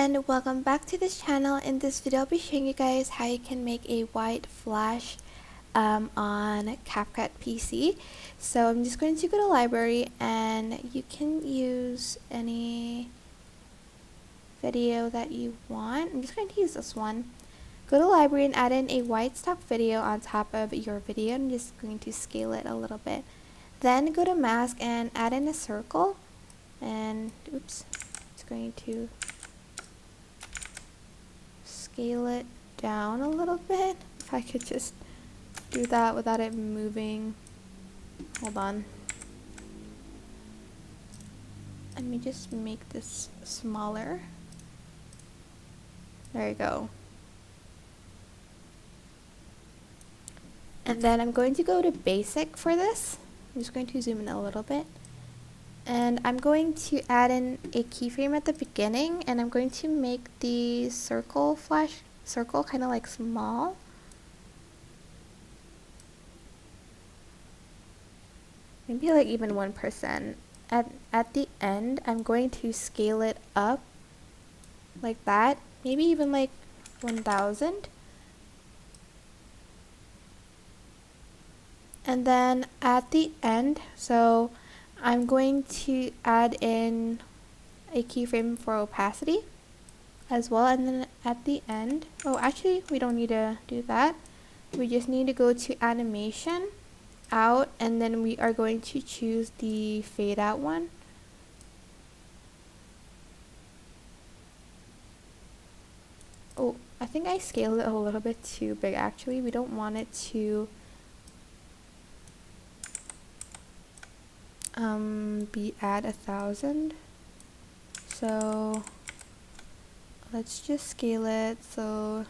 and welcome back to this channel. In this video I'll be showing you guys how you can make a white flash on CapCut PC. So I'm just going to go to library, and you can use any video that you want. I'm just going to use this one. Go to library and add in a white stock video on top of your video. I'm just going to scale it a little bit. Then go to mask and add in a circle, and oops, it's going to scale it down a little bit. If I could just do that without it moving. Hold on. Let me just make this smaller. There you go. And then I'm going to go to basic for this. I'm just going to zoom in a little bit. And I'm going to add in a keyframe at the beginning, and I'm going to make the circle kind of like small. Maybe like even 1%. At the end, I'm going to scale it up like that. Maybe even like 1000. And then at the end, so I'm going to add in a keyframe for opacity as well. And then at the end, oh actually we don't need to do that. We just need to go to animation, out, and then we are going to choose the fade out one. Oh, I think I scaled it a little bit too big actually. We don't want it to be at 1000. So let's just scale it so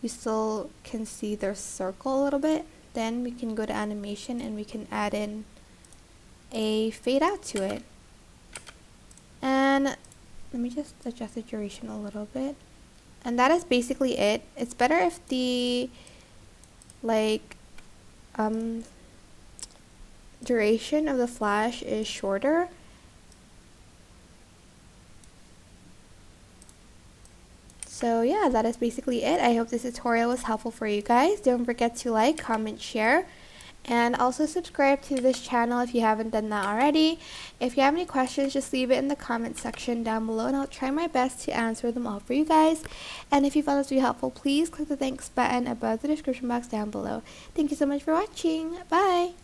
we still can see their circle a little bit. Then we can go to animation and we can add in a fade out to it. And let me just adjust the duration a little bit. And that is basically it. It's better if the duration of the flash is shorter. So yeah, that is basically it. I hope this tutorial was helpful for you guys. Don't forget to like, comment, share, and also subscribe to this channel if you haven't done that already. If you have any questions, just leave it in the comment section down below, and I'll try my best to answer them all for you guys. And if you found this video helpful, please click the thanks button above the description box down below. Thank you so much for watching. Bye!